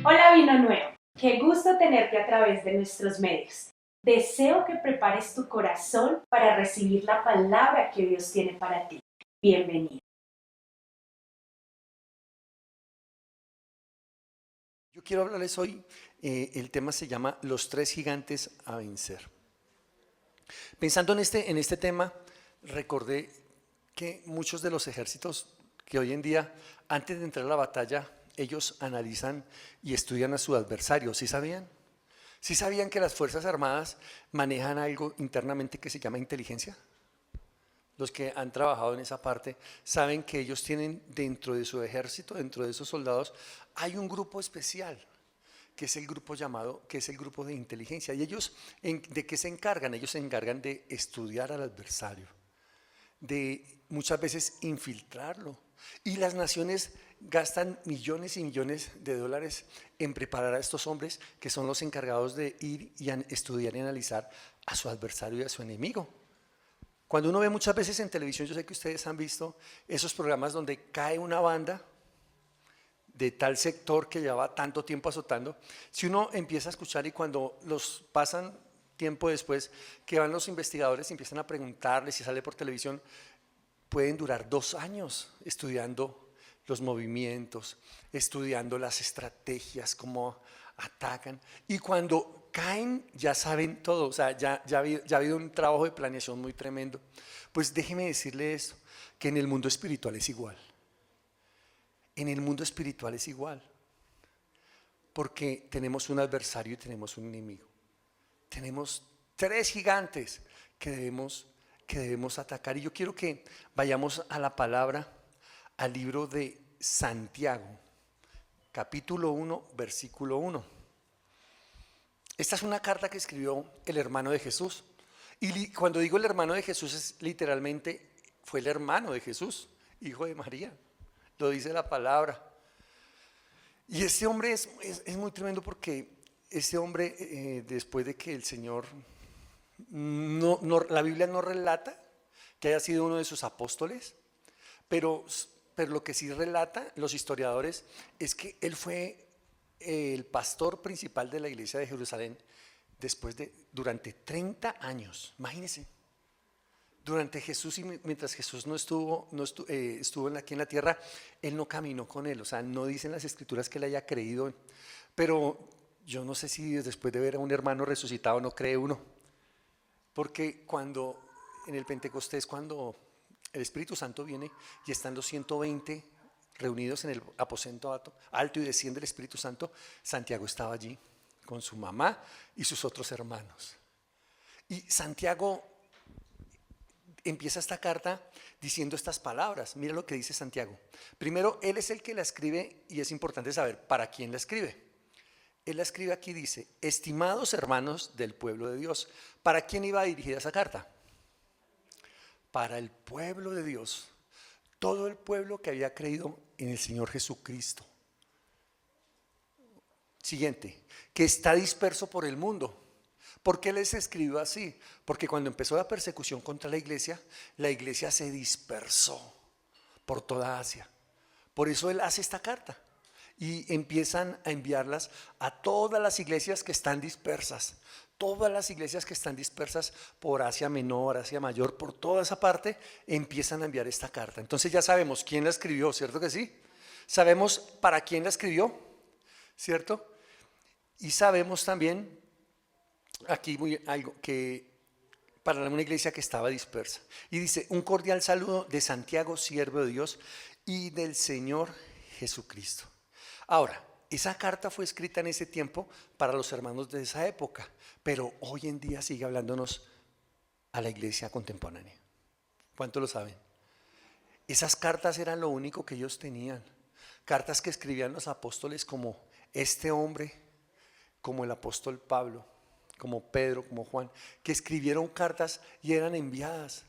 Hola Vino Nuevo, qué gusto tenerte a través de nuestros medios. Deseo que prepares tu corazón para recibir la palabra que Dios tiene para ti. Bienvenido. Yo quiero hablarles hoy, el tema se llama Los tres gigantes a vencer. Pensando en este tema, recordé que muchos de los ejércitos que hoy en día, antes de entrar a la batalla, ellos analizan y estudian a su adversario. ¿Sí sabían? ¿Sí sabían que las Fuerzas Armadas manejan algo internamente que se llama inteligencia? Los que han trabajado en esa parte saben que ellos tienen dentro de su ejército, dentro de esos soldados, hay un grupo especial que es el grupo llamado, que es el grupo de inteligencia. ¿Y ellos de qué se encargan? Ellos se encargan de estudiar al adversario, de muchas veces infiltrarlo. Y las naciones gastan millones y millones de dólares en preparar a estos hombres que son los encargados de ir y estudiar y analizar a su adversario y a su enemigo. Cuando uno ve muchas veces en televisión, yo sé que ustedes han visto esos programas donde cae una banda de tal sector que lleva tanto tiempo azotando, si uno empieza a escuchar y cuando los pasan tiempo después, que van los investigadores y empiezan a preguntarles si sale por televisión, pueden durar 2 años estudiando los movimientos, estudiando las estrategias, cómo atacan, y cuando caen ya saben todo, o sea, ya ha habido un trabajo de planeación muy tremendo. Pues déjeme decirle esto, que en el mundo espiritual es igual. En el mundo espiritual es igual, porque tenemos un adversario y tenemos un enemigo. Tenemos tres gigantes que debemos atacar. Y yo quiero que vayamos a la palabra, al libro de Santiago, capítulo 1, versículo 1. Esta es una carta que escribió el hermano de Jesús. Y cuando digo el hermano de Jesús, es literalmente, fue el hermano de Jesús, hijo de María. Lo dice la palabra. Y este hombre es muy tremendo porque este hombre, después de que el Señor, la Biblia no relata que haya sido uno de sus apóstoles, pero, pero lo que sí relata los historiadores es que él fue el pastor principal de la iglesia de Jerusalén durante 30 años, imagínense. Durante Jesús y mientras Jesús estuvo aquí en la tierra, Él no caminó con Él, o sea, no dicen las escrituras que Él haya creído, pero yo no sé si después de ver a un hermano resucitado no cree uno, porque en el Pentecostés, cuando el Espíritu Santo viene y están los 120 reunidos en el aposento alto y desciende el Espíritu Santo, Santiago estaba allí con su mamá y sus otros hermanos. Y Santiago empieza esta carta diciendo estas palabras. Mira lo que dice Santiago. Primero, él es el que la escribe y es importante saber para quién la escribe. Él la escribe aquí, dice: estimados hermanos del pueblo de Dios. ¿Para quién iba dirigida esa carta? Para el pueblo de Dios. Todo el pueblo que había creído en el Señor Jesucristo. Siguiente, que está disperso por el mundo. ¿Por qué les escribió así? Porque cuando empezó la persecución contra la iglesia se dispersó por toda Asia. Por eso él hace esta carta y empiezan a enviarlas a todas las iglesias que están dispersas. Todas las iglesias que están dispersas por Asia Menor, Asia Mayor, por toda esa parte, empiezan a enviar esta carta. Entonces ya sabemos quién la escribió, ¿cierto que sí? Sabemos para quién la escribió, ¿cierto? Y sabemos también aquí algo que para una iglesia que estaba dispersa. Y dice: un cordial saludo de Santiago, siervo de Dios y del Señor Jesucristo. Ahora, esa carta fue escrita en ese tiempo para los hermanos de esa época, pero hoy en día sigue hablándonos a la iglesia contemporánea. ¿Cuántos lo saben? Esas cartas eran lo único que ellos tenían. Cartas que escribían los apóstoles, como este hombre, como el apóstol Pablo, como Pedro, como Juan, que escribieron cartas y eran enviadas.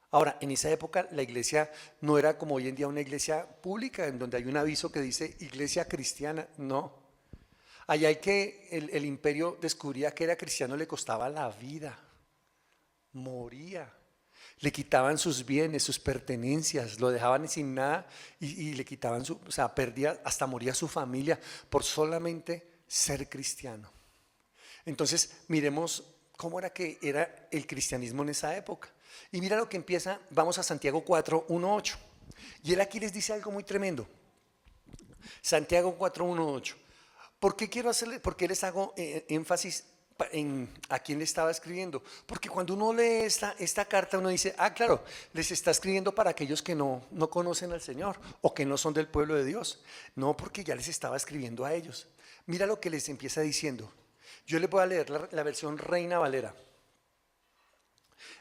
Ahora, en esa época la iglesia no era como hoy en día una iglesia pública en donde hay un aviso que dice iglesia cristiana, no. Allá hay que el imperio descubría que era cristiano, le costaba la vida, moría. Le quitaban sus bienes, sus pertenencias, lo dejaban sin nada y le quitaban o sea, perdía, hasta moría su familia por solamente ser cristiano. Entonces, miremos cómo era que era el cristianismo en esa época. Y mira lo que empieza, vamos a Santiago 4, 1, 8. Y él aquí les dice algo muy tremendo. Santiago 4, 1, 8. ¿Por qué les hago énfasis a quién le estaba escribiendo? Porque cuando uno lee esta carta, uno dice, claro, les está escribiendo para aquellos que no conocen al Señor o que no son del pueblo de Dios. No, porque ya les estaba escribiendo a ellos. Mira lo que les empieza diciendo. Yo les voy a leer la versión Reina Valera.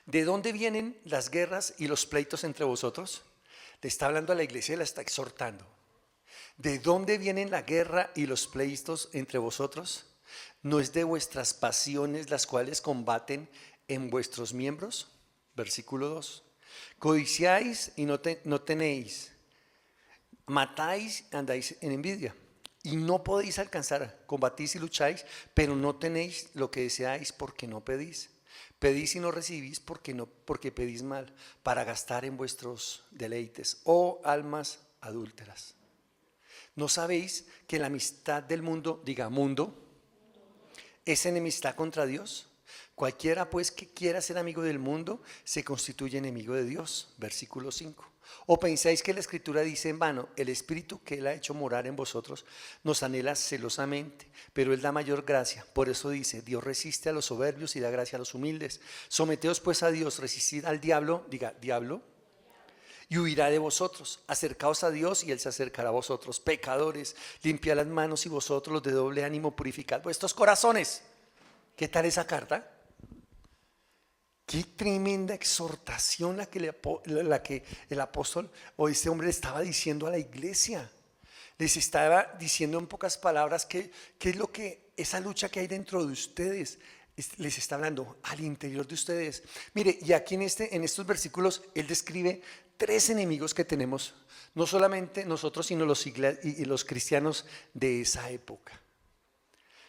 ¿De dónde vienen las guerras y los pleitos entre vosotros? Le está hablando a la iglesia y la está exhortando. ¿De dónde vienen la guerra y los pleitos entre vosotros? ¿No es de vuestras pasiones las cuales combaten en vuestros miembros? Versículo 2. Codiciáis y no tenéis. Matáis, andáis en envidia. Y no podéis alcanzar. Combatís y lucháis, pero no tenéis lo que deseáis porque no pedís. Pedís y no recibís porque pedís mal, para gastar en vuestros deleites, oh almas adúlteras. ¿No sabéis que la amistad del mundo, diga mundo, es enemistad contra Dios? Cualquiera pues que quiera ser amigo del mundo se constituye enemigo de Dios. Versículo 5. ¿O pensáis que la Escritura dice en vano, el Espíritu que Él ha hecho morar en vosotros nos anhela celosamente, pero Él da mayor gracia? Por eso dice, Dios resiste a los soberbios y da gracia a los humildes. Someteos pues a Dios, resistid al diablo, diga diablo, y huirá de vosotros. Acercaos a Dios y Él se acercará a vosotros. Pecadores, limpiad las manos y vosotros los de doble ánimo purificad vuestros corazones. ¿Qué tal esa carta? Qué tremenda exhortación la que el apóstol o este hombre le estaba diciendo a la iglesia. Les estaba diciendo en pocas palabras qué es lo que esa lucha que hay dentro de ustedes. Les está hablando al interior de ustedes. Mire, y aquí en estos versículos él describe 3 enemigos que tenemos, no solamente nosotros, sino los cristianos de esa época.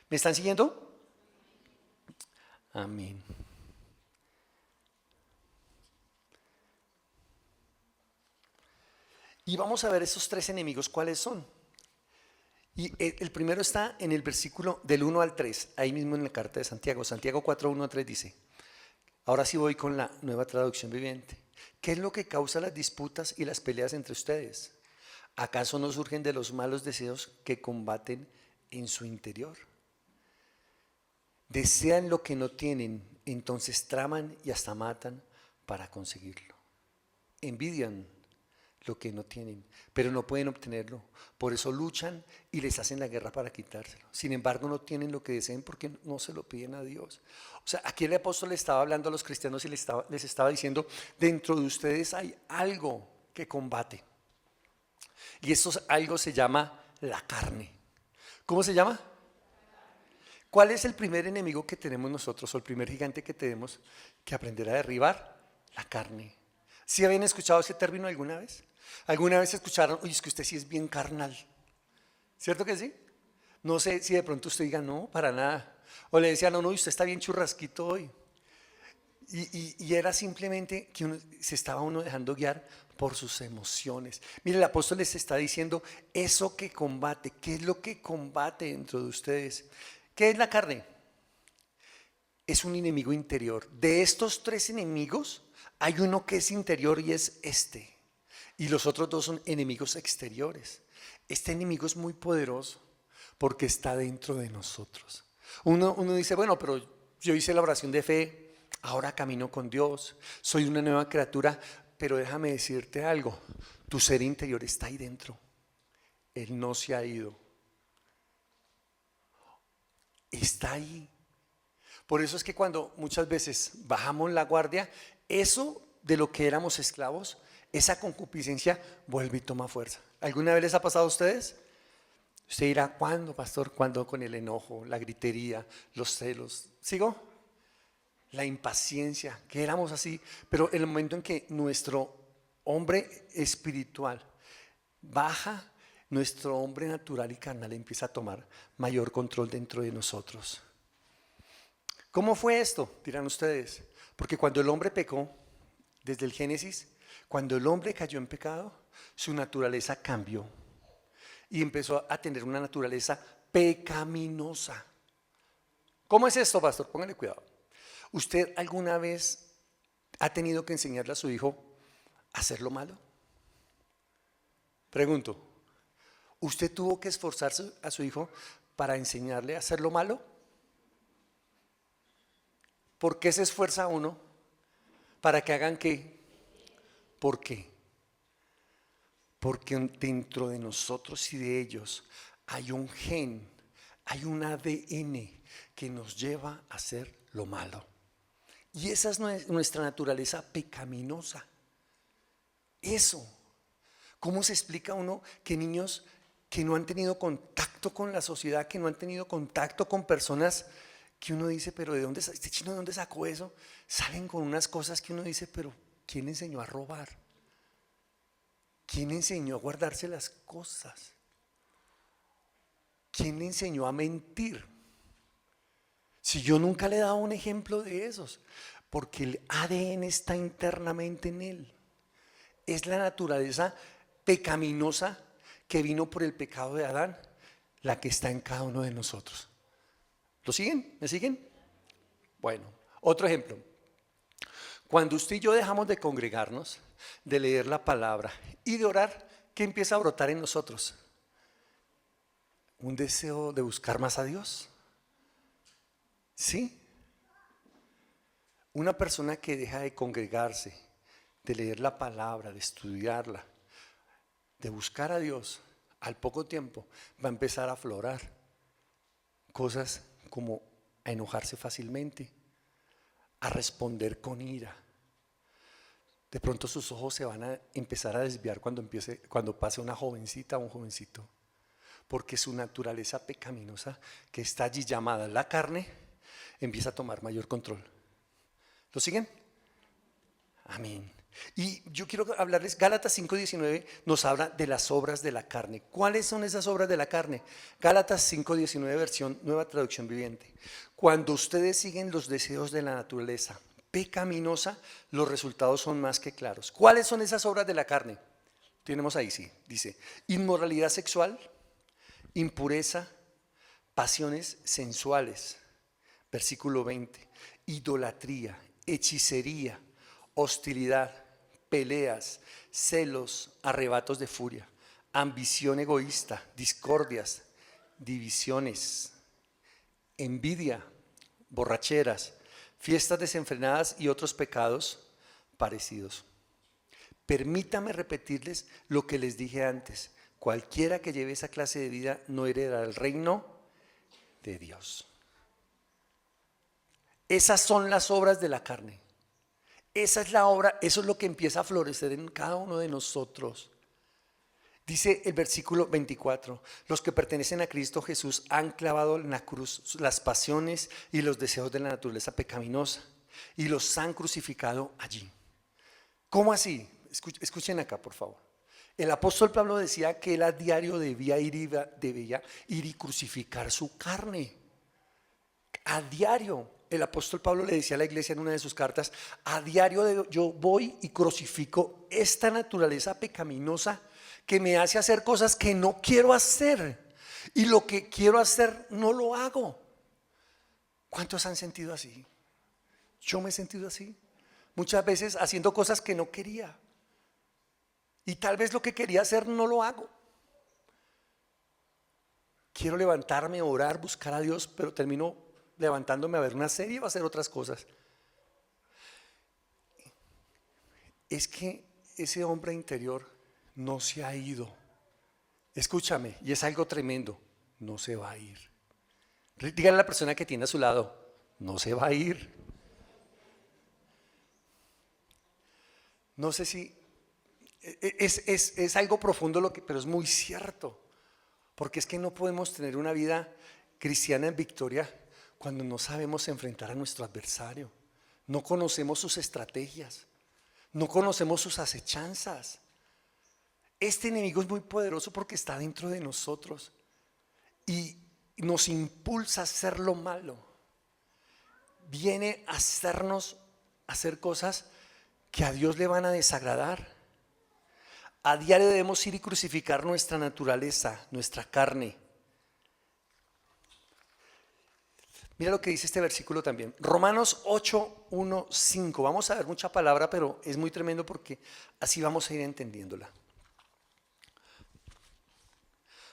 ¿Me están siguiendo? Amén. Y vamos a ver esos 3 enemigos, ¿cuáles son? Y el primero está en el versículo del 1 al 3, ahí mismo en la carta de Santiago. Santiago 4, 1 a 3 dice, ahora sí voy con la Nueva Traducción Viviente. ¿Qué es lo que causa las disputas y las peleas entre ustedes? ¿Acaso no surgen de los malos deseos que combaten en su interior? Desean lo que no tienen, entonces traman y hasta matan para conseguirlo. Envidian lo que no tienen, pero no pueden obtenerlo. Por eso luchan y les hacen la guerra para quitárselo. Sin embargo, no tienen lo que deseen porque no se lo piden a Dios. O sea, aquí el apóstol le estaba hablando a los cristianos y les estaba diciendo, dentro de ustedes hay algo que combate. Y eso algo se llama la carne. ¿Cómo se llama? ¿Cuál es el primer enemigo que tenemos nosotros o el primer gigante que tenemos que aprender a derribar? La carne. ¿Sí habían escuchado ese término alguna vez? ¿Alguna vez escucharon, oye, es que usted sí es bien carnal? ¿Cierto que sí? No sé si de pronto usted diga, no, para nada. O le decía, no, usted está bien churrasquito hoy. Y era simplemente que se estaba uno dejando guiar por sus emociones. Mire, el apóstol les está diciendo eso que combate. ¿Qué es lo que combate dentro de ustedes? ¿Qué es la carne? Es un enemigo interior. De estos 3 enemigos, hay uno que es interior y es este. Y los otros 2 son enemigos exteriores. Este enemigo es muy poderoso porque está dentro de nosotros. Uno dice, bueno, pero yo hice la oración de fe, ahora camino con Dios, soy una nueva criatura, pero déjame decirte algo, tu ser interior está ahí dentro. Él no se ha ido. Está ahí. Por eso es que cuando muchas veces bajamos la guardia, eso de lo que éramos esclavos, esa concupiscencia vuelve y toma fuerza. ¿Alguna vez les ha pasado a ustedes? Usted dirá, ¿cuándo, pastor? ¿Cuándo? Con el enojo, la gritería, los celos. ¿Sigo? La impaciencia, que éramos así. Pero en el momento en que nuestro hombre espiritual baja, nuestro hombre natural y carnal empieza a tomar mayor control dentro de nosotros. ¿Cómo fue esto? Dirán ustedes. Porque cuando el hombre pecó, Desde el Génesis, cuando el hombre cayó en pecado, su naturaleza cambió y empezó a tener una naturaleza pecaminosa. ¿Cómo es esto, pastor? Póngale cuidado. ¿Usted alguna vez ha tenido que enseñarle a su hijo a hacer lo malo? Pregunto, ¿usted tuvo que esforzarse a su hijo para enseñarle a hacer lo malo? ¿Por qué se esfuerza uno? ¿Para que hagan qué? ¿Por qué? Porque dentro de nosotros y de ellos hay un gen, hay un ADN que nos lleva a hacer lo malo. Y esa es nuestra naturaleza pecaminosa. Eso. ¿Cómo se explica uno que niños que no han tenido contacto con la sociedad, que no han tenido contacto con personas, que uno dice, pero este chino de dónde sacó eso? Salen con unas cosas que uno dice, pero ¿quién le enseñó a robar? ¿Quién le enseñó a guardarse las cosas? ¿Quién le enseñó a mentir? Si yo nunca le he dado un ejemplo de esos, porque el ADN está internamente en él. Es la naturaleza pecaminosa que vino por el pecado de Adán, la que está en cada uno de nosotros. ¿Lo siguen? ¿Me siguen? Bueno, otro ejemplo. Cuando usted y yo dejamos de congregarnos, de leer la palabra y de orar, ¿qué empieza a brotar en nosotros? Un deseo de buscar más a Dios. ¿Sí? Una persona que deja de congregarse, de leer la palabra, de estudiarla, de buscar a Dios, al poco tiempo va a empezar a aflorar cosas como a enojarse fácilmente, a responder con ira. De pronto sus ojos se van a empezar a desviar cuando pase una jovencita o un jovencito, porque su naturaleza pecaminosa, que está allí llamada la carne, empieza a tomar mayor control. ¿Lo siguen? Amén. Y yo quiero hablarles, Gálatas 5:19 nos habla de las obras de la carne. ¿Cuáles son esas obras de la carne? Gálatas 5:19, versión Nueva Traducción Viviente. Cuando ustedes siguen los deseos de la naturaleza pecaminosa, los resultados son más que claros. ¿Cuáles son esas obras de la carne? Tenemos ahí, sí, dice, inmoralidad sexual, impureza, pasiones sensuales, versículo 20, idolatría, hechicería, hostilidad, peleas, celos, arrebatos de furia, ambición egoísta, discordias, divisiones, envidia, borracheras, fiestas desenfrenadas y otros pecados parecidos. Permítame repetirles lo que les dije antes. Cualquiera que lleve esa clase de vida no heredará el reino de Dios. Esas son las obras de la carne. Esa es la obra, eso es lo que empieza a florecer en cada uno de nosotros. Dice el versículo 24, los que pertenecen a Cristo Jesús han clavado en la cruz las pasiones y los deseos de la naturaleza pecaminosa y los han crucificado allí. ¿Cómo así? Escuchen acá, por favor. El apóstol Pablo decía que él a diario debía ir y crucificar su carne. A diario. El apóstol Pablo le decía a la iglesia en una de sus cartas, a diario yo voy y crucifico esta naturaleza pecaminosa que me hace hacer cosas que no quiero hacer. Y lo que quiero hacer no lo hago. ¿Cuántos han sentido así? Yo me he sentido así. Muchas veces haciendo cosas que no quería. Y tal vez lo que quería hacer no lo hago. Quiero levantarme, orar, buscar a Dios, pero termino levantándome a ver una serie o a hacer otras cosas. Es que ese hombre interior no se ha ido. Escúchame, y es algo tremendo, no se va a ir. Dígale a la persona que tiene a su lado, no se va a ir. No sé si es algo profundo pero es muy cierto, porque es que no podemos tener una vida cristiana en victoria cuando no sabemos enfrentar a nuestro adversario, no conocemos sus estrategias, no conocemos sus acechanzas. Este enemigo es muy poderoso porque está dentro de nosotros y nos impulsa a hacer lo malo. Viene a hacernos hacer cosas que a Dios le van a desagradar. A diario debemos ir y crucificar nuestra naturaleza, nuestra carne. Mira lo que dice este versículo también. Romanos 8, 1, 5. Vamos a ver mucha palabra, pero es muy tremendo porque así vamos a ir entendiéndola.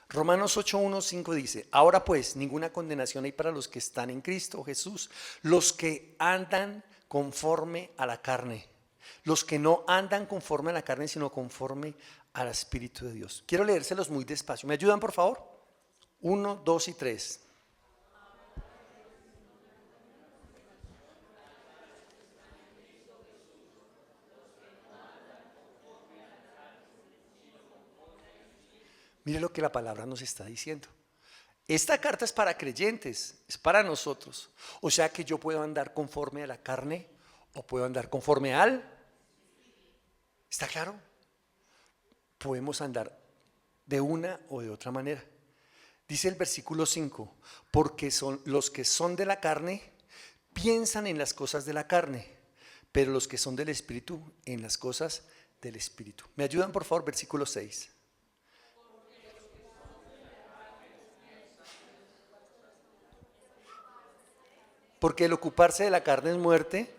Romanos 8, 1, 5 dice: ahora pues, ninguna condenación hay para los que están en Cristo Jesús, los que andan conforme a la carne. Los que no andan conforme a la carne, sino conforme al Espíritu de Dios. Quiero leérselos muy despacio. ¿Me ayudan, por favor? 1, 2 y 3. Mire lo que la palabra nos está diciendo. Esta carta es para creyentes, es para nosotros. O sea que yo puedo andar conforme a la carne o puedo andar conforme al... ¿Está claro? Podemos andar de una o de otra manera. Dice el versículo 5, porque son los que son de la carne, piensan en las cosas de la carne, pero los que son del Espíritu, en las cosas del Espíritu. ¿Me ayudan, por favor? Versículo 6. Porque el ocuparse de la carne es muerte,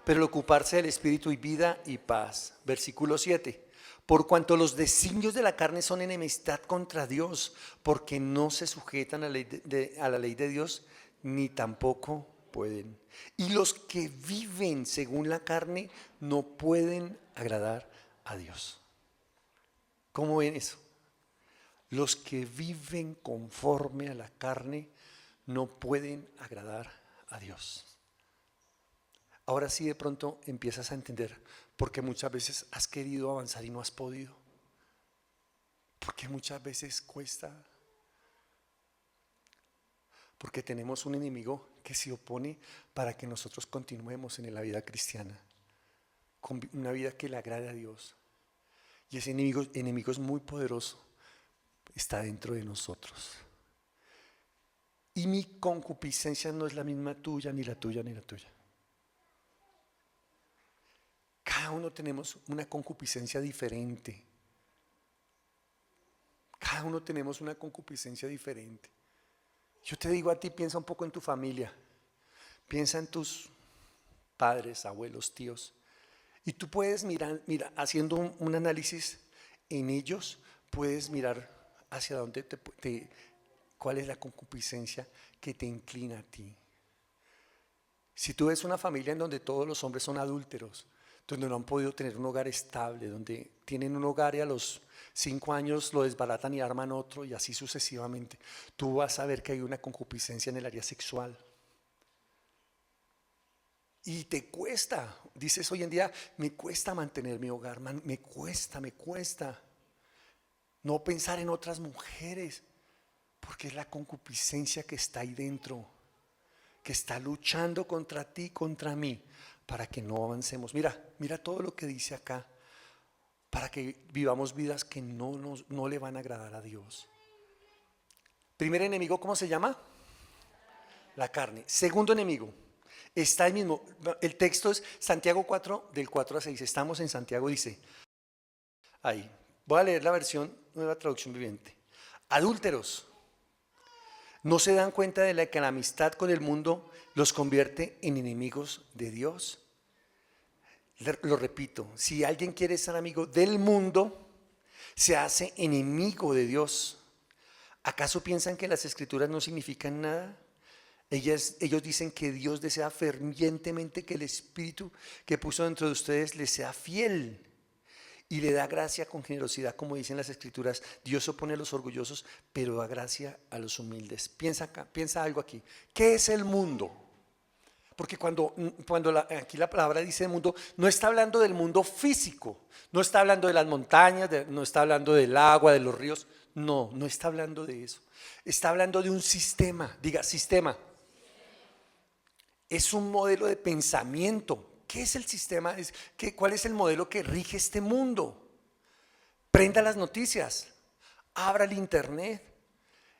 pero el ocuparse del Espíritu es vida y paz. Versículo 7. Por cuanto los designios de la carne son enemistad contra Dios, porque no se sujetan a la ley de Dios, ni tampoco pueden. Y los que viven según la carne no pueden agradar a Dios. ¿Cómo ven eso? Los que viven conforme a la carne no pueden agradar a Dios. Ahora sí de pronto empiezas a entender por qué muchas veces has querido avanzar y no has podido. Porque muchas veces cuesta. Porque tenemos un enemigo que se opone para que nosotros continuemos en la vida cristiana, con una vida que le agrade a Dios. Y ese enemigo es muy poderoso, está dentro de nosotros. Y mi concupiscencia no es la misma tuya, ni la tuya, ni la tuya. Cada uno tenemos una concupiscencia diferente. Cada uno tenemos una concupiscencia diferente. Yo te digo a ti, piensa un poco en tu familia. Piensa en tus padres, abuelos, tíos. Y tú puedes mirar haciendo un análisis en ellos, puedes mirar hacia dónde cuál es la concupiscencia que te inclina a ti. Si tú ves una familia en donde todos los hombres son adúlteros, donde no han podido tener un hogar estable, donde tienen un hogar y a los 5 años lo desbaratan y arman otro y así sucesivamente, tú vas a ver que hay una concupiscencia en el área sexual. Y te cuesta, dices hoy en día, me cuesta mantener mi hogar, me cuesta no pensar en otras mujeres, porque es la concupiscencia que está ahí dentro, que está luchando contra ti, contra mí, para que no avancemos. Mira todo lo que dice acá, para que vivamos vidas que no le van a agradar a Dios. Primer enemigo, ¿cómo se llama? La carne. Segundo enemigo, está ahí mismo. El texto es Santiago 4, del 4 a 6. Estamos en Santiago, dice. Ahí. Voy a leer la versión Nueva Traducción Viviente. Adúlteros, ¿no se dan cuenta de que la amistad con el mundo los convierte en enemigos de Dios? Lo repito, si alguien quiere ser amigo del mundo, se hace enemigo de Dios. ¿Acaso piensan que las escrituras no significan nada? Ellos dicen que Dios desea fervientemente que el Espíritu que puso dentro de ustedes les sea fiel y le da gracia con generosidad, como dicen las escrituras. Dios se opone a los orgullosos, pero da gracia a los humildes. Piensa algo aquí. ¿Qué es el mundo? Porque cuando aquí la palabra dice mundo, no está hablando del mundo físico, no está hablando de las montañas, no está hablando del agua, de los ríos, no está hablando de eso. Está hablando de un sistema, diga sistema. Es un modelo de pensamiento. ¿Qué es el sistema? ¿Cuál es el modelo que rige este mundo? Prenda las noticias, abra el internet.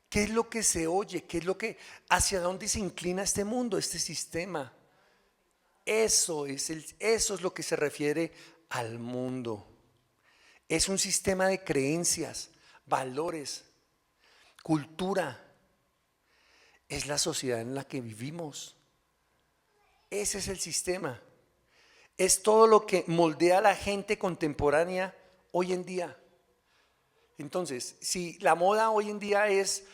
¿Qué es lo que se oye? ¿Qué es hacia dónde se inclina este mundo, este sistema? Eso es lo que se refiere al mundo. Es un sistema de creencias, valores, cultura. Es la sociedad en la que vivimos. Ese es el sistema. Es todo lo que moldea a la gente contemporánea hoy en día. Entonces, si la moda hoy en día es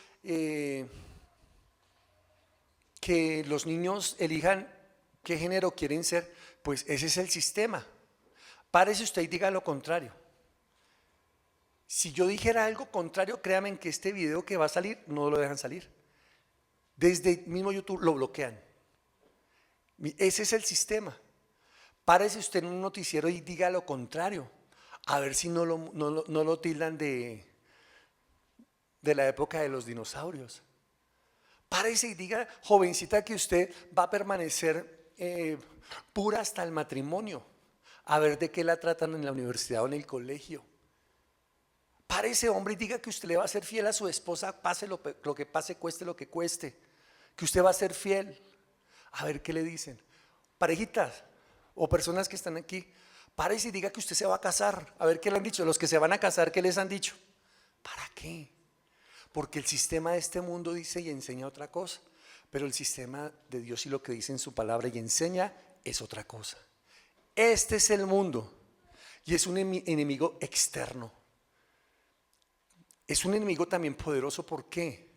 que los niños elijan qué género quieren ser, pues ese es el sistema. Párese usted y diga lo contrario. Si yo dijera algo contrario, créanme en que este video que va a salir no lo dejan salir. Desde mismo YouTube lo bloquean. Ese es el sistema. Párese usted en un noticiero y diga lo contrario. A ver si no lo tildan de la época de los dinosaurios. Párese y diga, jovencita, que usted va a permanecer pura hasta el matrimonio. A ver de qué la tratan en la universidad o en el colegio. Párese, hombre, y diga que usted le va a ser fiel a su esposa, pase lo que pase, cueste lo que cueste. Que usted va a ser fiel. A ver qué le dicen. Parejitas o personas que están aquí, párese y diga que usted se va a casar. A ver qué le han dicho. Los que se van a casar, ¿qué les han dicho? ¿Para qué? Porque el sistema de este mundo dice y enseña otra cosa. Pero el sistema de Dios y lo que dice en su palabra y enseña es otra cosa. Este es el mundo y es un enemigo externo. Es un enemigo también poderoso. ¿Por qué?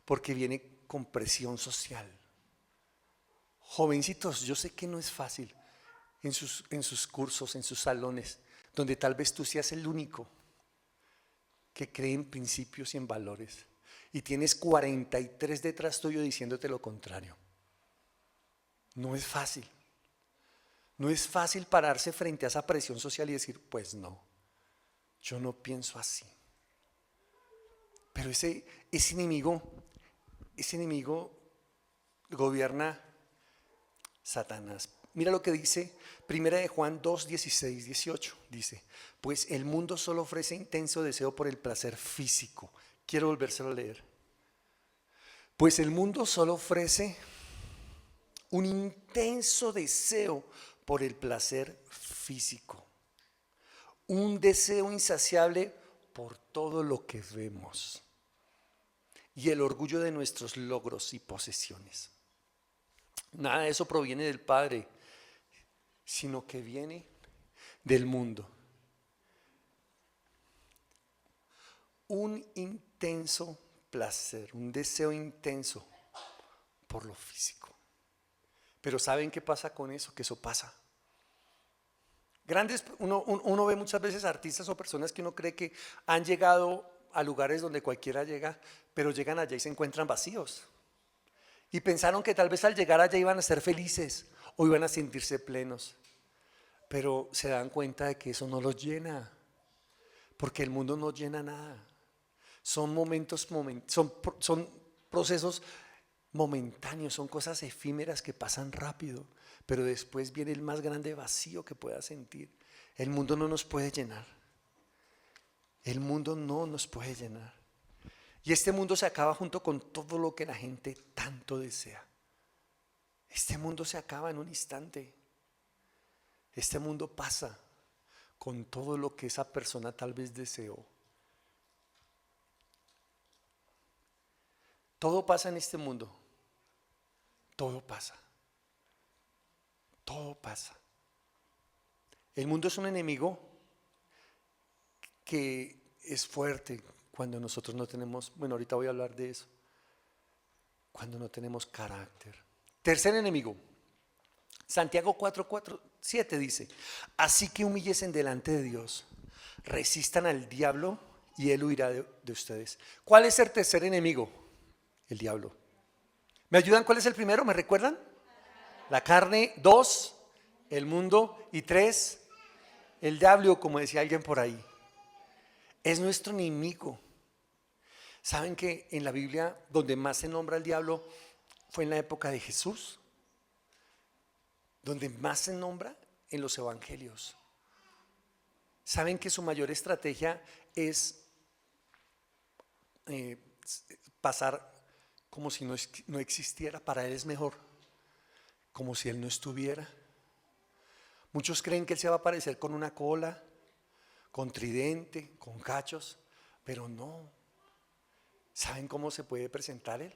Porque viene con presión social. Jovencitos, yo sé que no es fácil en sus cursos, en sus salones, donde tal vez tú seas el único que cree en principios y en valores, y tienes 43 detrás tuyo diciéndote lo contrario. No es fácil. No es fácil pararse frente a esa presión social y decir, pues no, yo no pienso así. Pero ese enemigo gobierna Satanás. Mira lo que dice Primera de Juan 2, 16, 18. Dice, pues el mundo solo ofrece intenso deseo por el placer físico. Quiero volvérselo a leer. Pues el mundo solo ofrece un intenso deseo por el placer físico. Un deseo insaciable por todo lo que vemos. Y el orgullo de nuestros logros y posesiones. Nada de eso proviene del Padre, sino que viene del mundo. Un intenso placer, un deseo intenso por lo físico. Pero ¿saben qué pasa con eso? Que eso pasa. Uno ve muchas veces artistas o personas que uno cree que han llegado a lugares donde cualquiera llega, pero llegan allá y se encuentran vacíos. Y pensaron que tal vez al llegar allá iban a ser felices o iban a sentirse plenos. Pero se dan cuenta de que eso no los llena, porque el mundo no llena nada. Son son procesos momentáneos, son cosas efímeras que pasan rápido, pero después viene el más grande vacío que puedas sentir. El mundo no nos puede llenar. El mundo no nos puede llenar. Y este mundo se acaba junto con todo lo que la gente tanto desea. Este mundo se acaba en un instante. Este mundo pasa con todo lo que esa persona tal vez deseó. Todo pasa en este mundo. Todo pasa. Todo pasa. El mundo es un enemigo que es fuerte cuando nosotros no tenemos, bueno, ahorita voy a hablar de eso, cuando no tenemos carácter. Tercer enemigo, Santiago 4:7 dice, así que humíllesen delante de Dios, resistan al diablo y él huirá de ustedes. ¿Cuál es el tercer enemigo? El diablo. ¿Me ayudan? ¿Cuál es el primero? ¿Me recuerdan? La carne. 2, el mundo. Y 3, el diablo, como decía alguien por ahí. Es nuestro enemigo. ¿Saben que en la Biblia donde más se nombra al diablo fue en la época de Jesús? Donde más se nombra en los evangelios. ¿Saben que su mayor estrategia es pasar como si no existiera? Para él es mejor, como si él no estuviera. Muchos creen que Él se va a aparecer con una cola, con tridente, con cachos, pero no. ¿Saben cómo se puede presentar Él?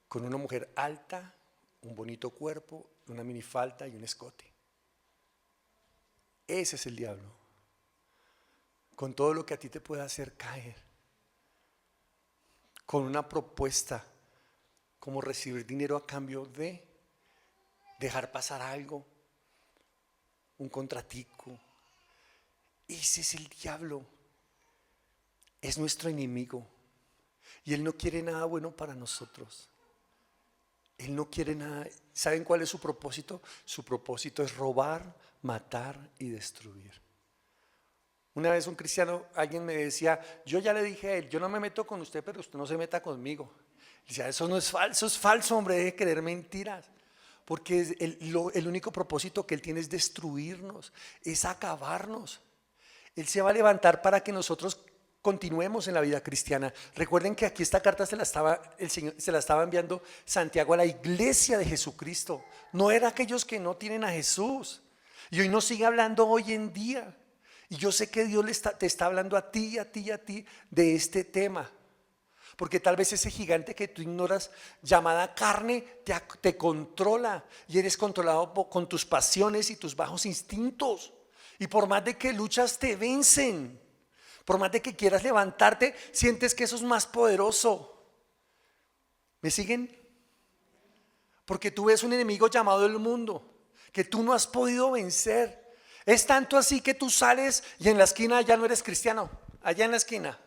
Con una mujer alta, un bonito cuerpo, una minifalda y un escote. Ese es el diablo. Con todo lo que a ti te pueda hacer caer. Con una propuesta como recibir dinero a cambio de dejar pasar algo, un contratico. Ese es el diablo. Es nuestro enemigo. Y Él no quiere nada bueno para nosotros. Él no quiere nada. ¿Saben cuál es su propósito? Su propósito es robar, matar y destruir. Una vez un cristiano, alguien me decía, yo ya le dije a él, yo no me meto con usted, pero usted no se meta conmigo. Decía, eso no es falso, hombre, deje de creer mentiras. Porque el único propósito que Él tiene es destruirnos, es acabarnos. Él se va a levantar para que nosotros continuemos en la vida cristiana. Recuerden que aquí esta carta el Señor se la estaba enviando Santiago a la iglesia de Jesucristo. No era aquellos que no tienen a Jesús. Y hoy nos sigue hablando hoy en día. Y yo sé que Dios te está hablando a ti, a ti, a ti de este tema. Porque tal vez ese gigante que tú ignoras, llamada carne, te controla. Y eres controlado con tus pasiones y tus bajos instintos. Y por más de que luchas, te vencen. Por más de que quieras levantarte, sientes que eso es más poderoso. ¿Me siguen? Porque tú ves un enemigo llamado el mundo, que tú no has podido vencer. Es tanto así que tú sales y en la esquina ya no eres cristiano. Allá en la esquina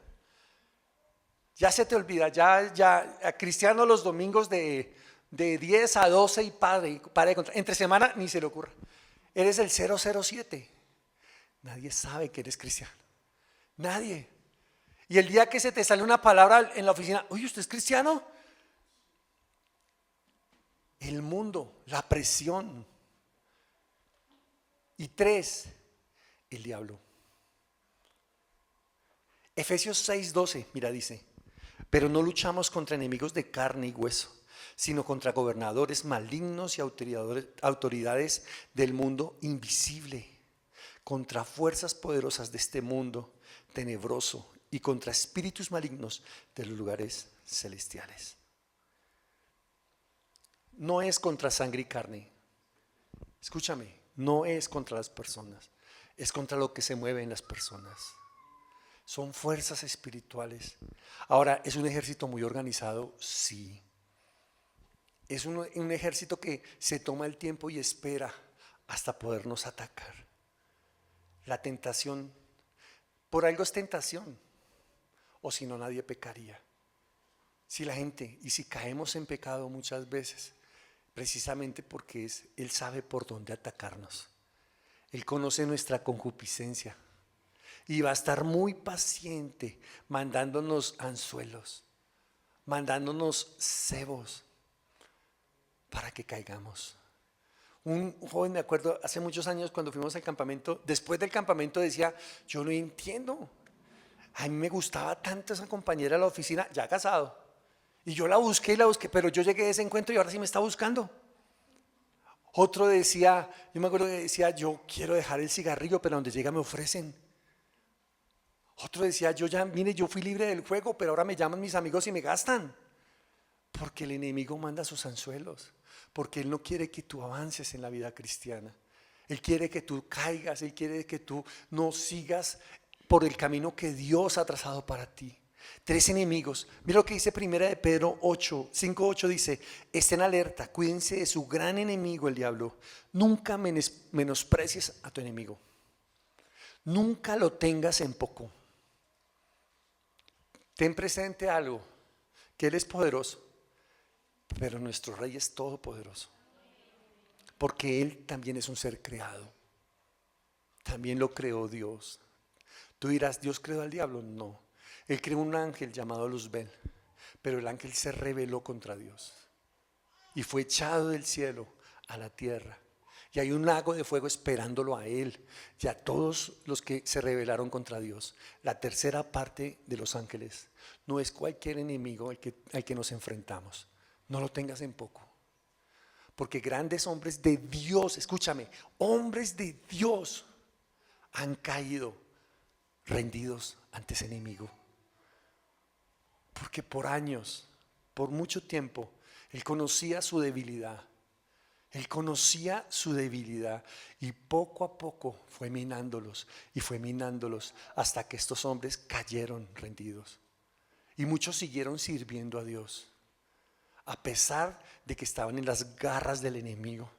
ya se te olvida, ya cristiano los domingos de 10 a 12 y padre de contar. Entre semana ni se le ocurra. Eres el 007. Nadie sabe que eres cristiano. Nadie. Y el día que se te sale una palabra en la oficina, oye, ¿usted es cristiano? El mundo, la presión. Y 3, el diablo. Efesios 6:12, mira, dice, pero no luchamos contra enemigos de carne y hueso, sino contra gobernadores malignos y autoridades del mundo invisible, contra fuerzas poderosas de este mundo tenebroso y contra espíritus malignos de los lugares celestiales. No es contra sangre y carne. Escúchame, no es contra las personas, es contra lo que se mueve en las personas. Son fuerzas espirituales. Ahora, ¿es un ejército muy organizado? Sí. Es un ejército que se toma el tiempo y espera hasta podernos atacar. La tentación, por algo es tentación, o si no nadie pecaría. Si la gente, y si caemos en pecado muchas veces, precisamente porque Él sabe por dónde atacarnos. Él conoce nuestra concupiscencia y va a estar muy paciente mandándonos anzuelos, mandándonos cebos para que caigamos. Un joven, me acuerdo, hace muchos años cuando fuimos al campamento, después del campamento decía, yo no entiendo, a mí me gustaba tanto esa compañera de la oficina, ya casado, y yo la busqué, pero yo llegué a ese encuentro y ahora sí me está buscando. Otro decía, yo me acuerdo que decía, yo quiero dejar el cigarrillo, pero donde llega me ofrecen. Otro decía, yo fui libre del juego, pero ahora me llaman mis amigos y me gastan. Porque el enemigo manda sus anzuelos, porque Él no quiere que tú avances en la vida cristiana. Él quiere que tú caigas, Él quiere que tú no sigas por el camino que Dios ha trazado para ti. 3 enemigos. Mira lo que dice 1 de Pedro 5:8 dice, estén alerta, cuídense de su gran enemigo el diablo. Nunca menosprecies a tu enemigo. Nunca lo tengas en poco. Ten presente algo, que Él es poderoso, pero nuestro Rey es todopoderoso. Porque Él también es un ser creado. También lo creó Dios. Tú dirás, ¿Dios creó al diablo? No. Él creó un ángel llamado Luzbel, pero el ángel se rebeló contra Dios y fue echado del cielo a la tierra. Y hay un lago de fuego esperándolo a él y a todos los que se rebelaron contra Dios. La tercera parte de los ángeles no es cualquier enemigo al que nos enfrentamos. No lo tengas en poco. Porque grandes hombres de Dios, escúchame, hombres de Dios han caído rendidos ante ese enemigo. Porque por años, por mucho tiempo, él conocía su debilidad. Él conocía su debilidad y poco a poco fue minándolos y fue minándolos hasta que estos hombres cayeron rendidos. Y muchos siguieron sirviendo a Dios, a pesar de que estaban en las garras del enemigo.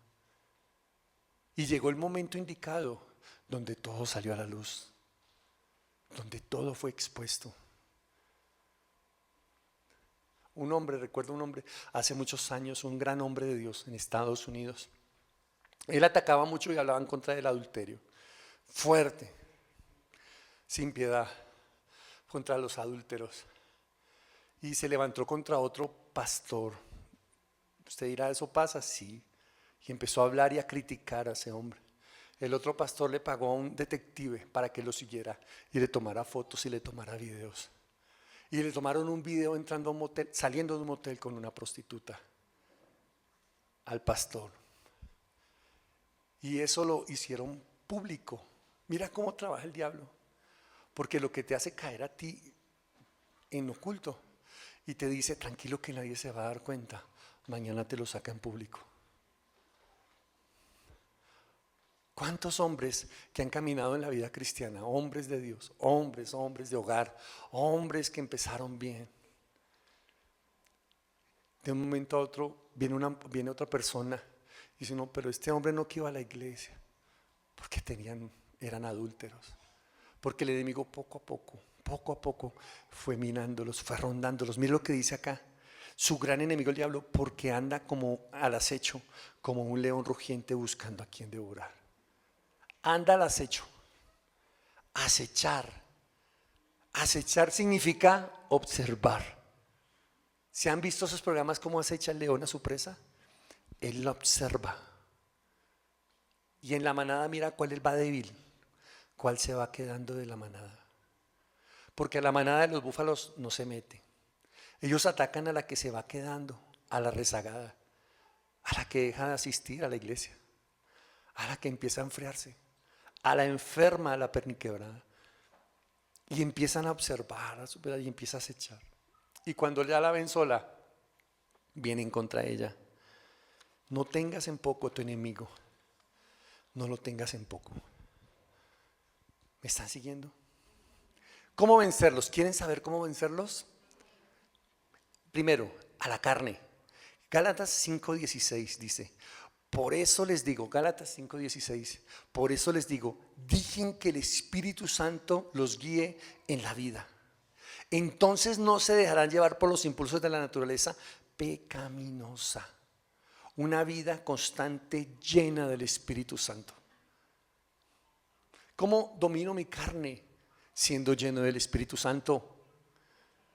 Y llegó el momento indicado donde todo salió a la luz, donde todo fue expuesto. Un hombre, recuerdo un hombre hace muchos años, un gran hombre de Dios en Estados Unidos. Él atacaba mucho y hablaba en contra del adulterio. Fuerte, sin piedad, contra los adúlteros. Y se levantó contra otro pastor. Usted dirá, ¿eso pasa? Sí. Y empezó a hablar y a criticar a ese hombre. El otro pastor le pagó a un detective para que lo siguiera y le tomara fotos y le tomara videos. Y le tomaron un video entrando a un motel, saliendo de un motel con una prostituta al pastor. Y eso lo hicieron público. Mira cómo trabaja el diablo. Porque lo que te hace caer a ti en oculto y te dice, tranquilo que nadie se va a dar cuenta, mañana te lo saca en público. ¿Cuántos hombres que han caminado en la vida cristiana, hombres de Dios, hombres de hogar, hombres que empezaron bien? De un momento a otro viene otra persona y dice, no, pero este hombre no que iba a la iglesia, porque eran adúlteros, porque el enemigo poco a poco fue minándolos, fue rondándolos. Mira lo que dice acá, su gran enemigo el diablo, porque anda como al acecho, como un león rugiente buscando a quien devorar. Anda al acecho. Acechar. Acechar significa observar. ¿Se han visto esos programas cómo acecha el león a su presa? Él la observa. Y en la manada mira cuál va débil, cuál se va quedando de la manada. Porque a la manada de los búfalos no se mete. Ellos atacan a la que se va quedando, a la rezagada, a la que deja de asistir a la iglesia, a la que empieza a enfriarse, a la enferma, a la perniquebrada. Y empiezan a observar, a superar y empieza a acechar. Y cuando ya la ven sola, vienen contra ella. No tengas en poco a tu enemigo. No lo tengas en poco. ¿Me están siguiendo? ¿Cómo vencerlos? ¿Quieren saber cómo vencerlos? Primero, a la carne. Gálatas 5:16 dice, por eso les digo, Gálatas 5:16, por eso les digo, dejen que el Espíritu Santo los guíe en la vida. Entonces no se dejarán llevar por los impulsos de la naturaleza pecaminosa. Una vida constante llena del Espíritu Santo. ¿Cómo domino mi carne siendo lleno del Espíritu Santo?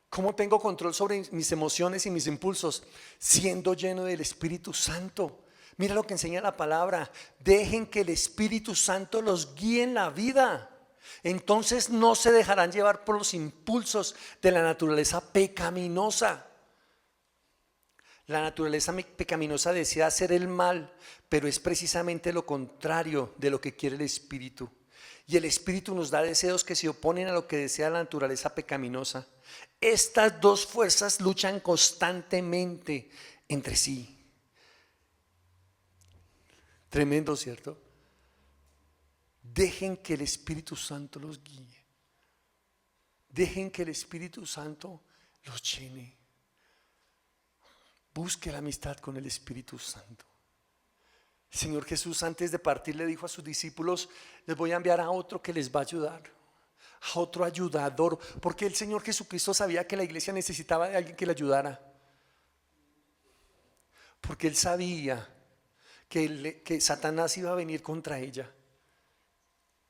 ¿Cómo tengo control sobre mis emociones y mis impulsos siendo lleno del Espíritu Santo? Mira lo que enseña la palabra. Dejen que el Espíritu Santo los guíe en la vida. Entonces no se dejarán llevar por los impulsos de la naturaleza pecaminosa. La naturaleza pecaminosa desea hacer el mal, pero es precisamente lo contrario de lo que quiere el Espíritu. Y el Espíritu nos da deseos que se oponen a lo que desea la naturaleza pecaminosa. Estas dos fuerzas luchan constantemente entre sí. Tremendo, ¿cierto? Dejen que el Espíritu Santo los guíe. Dejen que el Espíritu Santo los llene. Busque la amistad con el Espíritu Santo. El Señor Jesús antes de partir le dijo a sus discípulos, les voy a enviar a otro que les va a ayudar, a otro ayudador, porque el Señor Jesucristo sabía que la iglesia necesitaba de alguien que le ayudara. Porque Él sabía que Satanás iba a venir contra ella.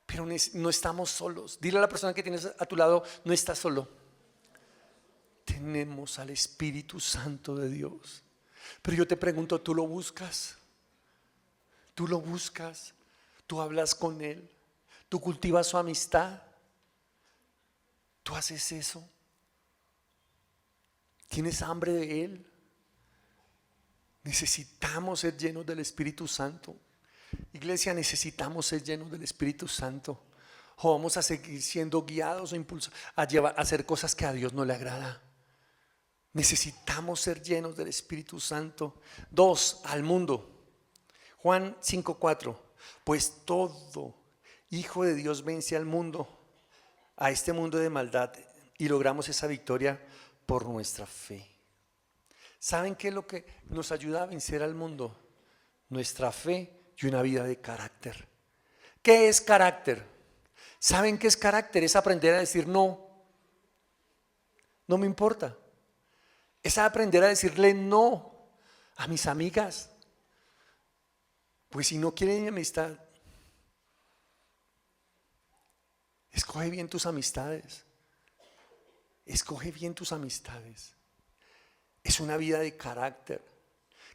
Pero no estamos solos. Dile a la persona que tienes a tu lado, no estás solo. Tenemos al Espíritu Santo de Dios. Pero yo te pregunto, ¿tú lo buscas? ¿Tú lo buscas? ¿Tú hablas con Él? ¿Tú cultivas su amistad? ¿Tú haces eso? ¿Tienes hambre de Él? Necesitamos ser llenos del Espíritu Santo. Iglesia, necesitamos ser llenos del Espíritu Santo. O vamos a seguir siendo guiados o impulsados a hacer cosas que a Dios no le agrada. Necesitamos ser llenos del Espíritu Santo. 2, al mundo. Juan 5:4. Pues todo hijo de Dios vence al mundo, a este mundo de maldad, y logramos esa victoria por nuestra fe. ¿Saben qué es lo que nos ayuda a vencer al mundo? Nuestra fe y una vida de carácter. ¿Qué es carácter? ¿Saben qué es carácter? Es aprender a decir no. No me importa. Es aprender a decirle no a mis amigas. Pues si no quieren mi amistad, escoge bien tus amistades. Escoge bien tus amistades. Es una vida de carácter.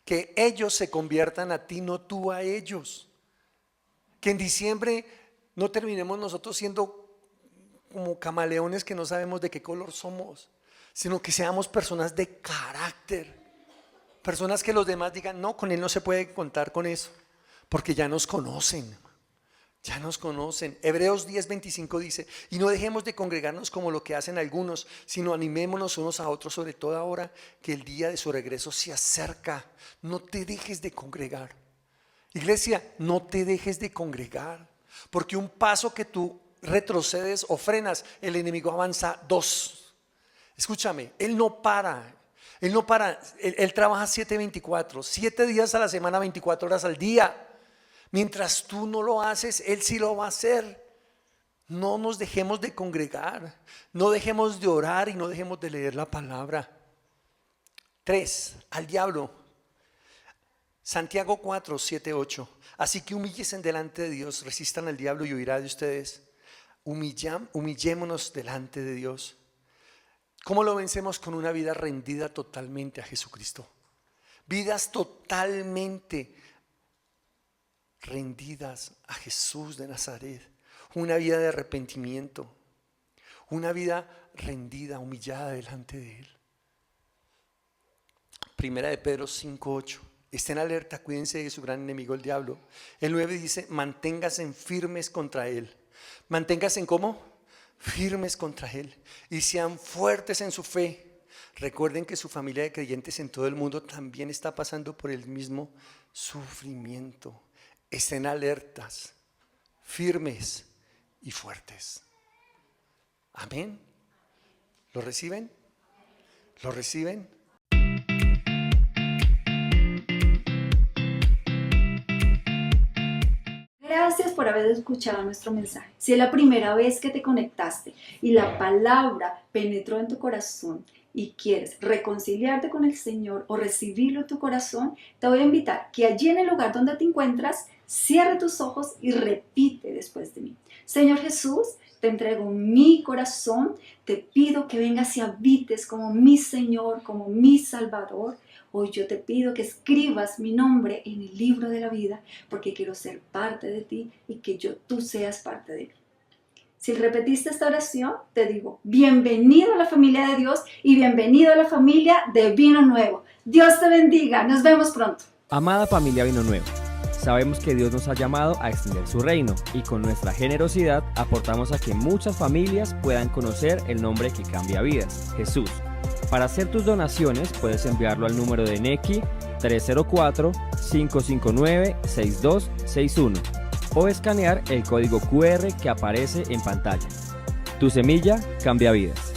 Que ellos se conviertan a ti, no tú a ellos. Que en diciembre no terminemos nosotros siendo como camaleones que no sabemos de qué color somos, sino que seamos personas de carácter. Personas que los demás digan, no, con él no se puede contar con eso, porque ya nos conocen. Ya nos conocen. Hebreos 10:25 dice, y no dejemos de congregarnos como lo que hacen algunos, sino animémonos unos a otros, sobre todo ahora que el día de su regreso se acerca. No te dejes de congregar. Iglesia, no te dejes de congregar, porque un paso que tú retrocedes o frenas, el enemigo avanza 2. Escúchame, él no para. Él trabaja 7:24, 7 días a la semana, 24 horas al día. Mientras tú no lo haces, Él sí lo va a hacer. No nos dejemos de congregar, no dejemos de orar y no dejemos de leer la palabra. 3, al diablo. Santiago 4:7-8. Así que humíllense delante de Dios, resistan al diablo y huirá de ustedes. Humillémonos delante de Dios. ¿Cómo lo vencemos? Con una vida rendida totalmente a Jesucristo. Vidas totalmente rendidas a Jesús de Nazaret, una vida de arrepentimiento, una vida rendida, humillada delante de Él. Primera de Pedro 5:8. Estén alerta, cuídense de su gran enemigo el diablo. El 9 dice, manténganse firmes contra Él. Manténganse ¿cómo? Firmes contra Él y sean fuertes en su fe. Recuerden que su familia de creyentes en todo el mundo también está pasando por el mismo sufrimiento. Estén alertas, firmes y fuertes. Amén. ¿Lo reciben? ¿Lo reciben? Gracias por haber escuchado nuestro mensaje. Si es la primera vez que te conectaste y la palabra penetró en tu corazón y quieres reconciliarte con el Señor o recibirlo en tu corazón, te voy a invitar que allí en el lugar donde te encuentras, cierre tus ojos y repite después de mí. Señor Jesús, te entrego mi corazón, te pido que vengas y habites como mi Señor, como mi Salvador. Hoy yo te pido que escribas mi nombre en el libro de la vida, porque quiero ser parte de ti y que tú seas parte de mí. Si repetiste esta oración, te digo, bienvenido a la familia de Dios y bienvenido a la familia de Vino Nuevo. Dios te bendiga, nos vemos pronto. Amada familia Vino Nuevo, sabemos que Dios nos ha llamado a extender su reino y con nuestra generosidad aportamos a que muchas familias puedan conocer el nombre que cambia vidas, Jesús. Para hacer tus donaciones puedes enviarlo al número de Nequi 304-559-6261 o escanear el código QR que aparece en pantalla. Tu semilla cambia vidas.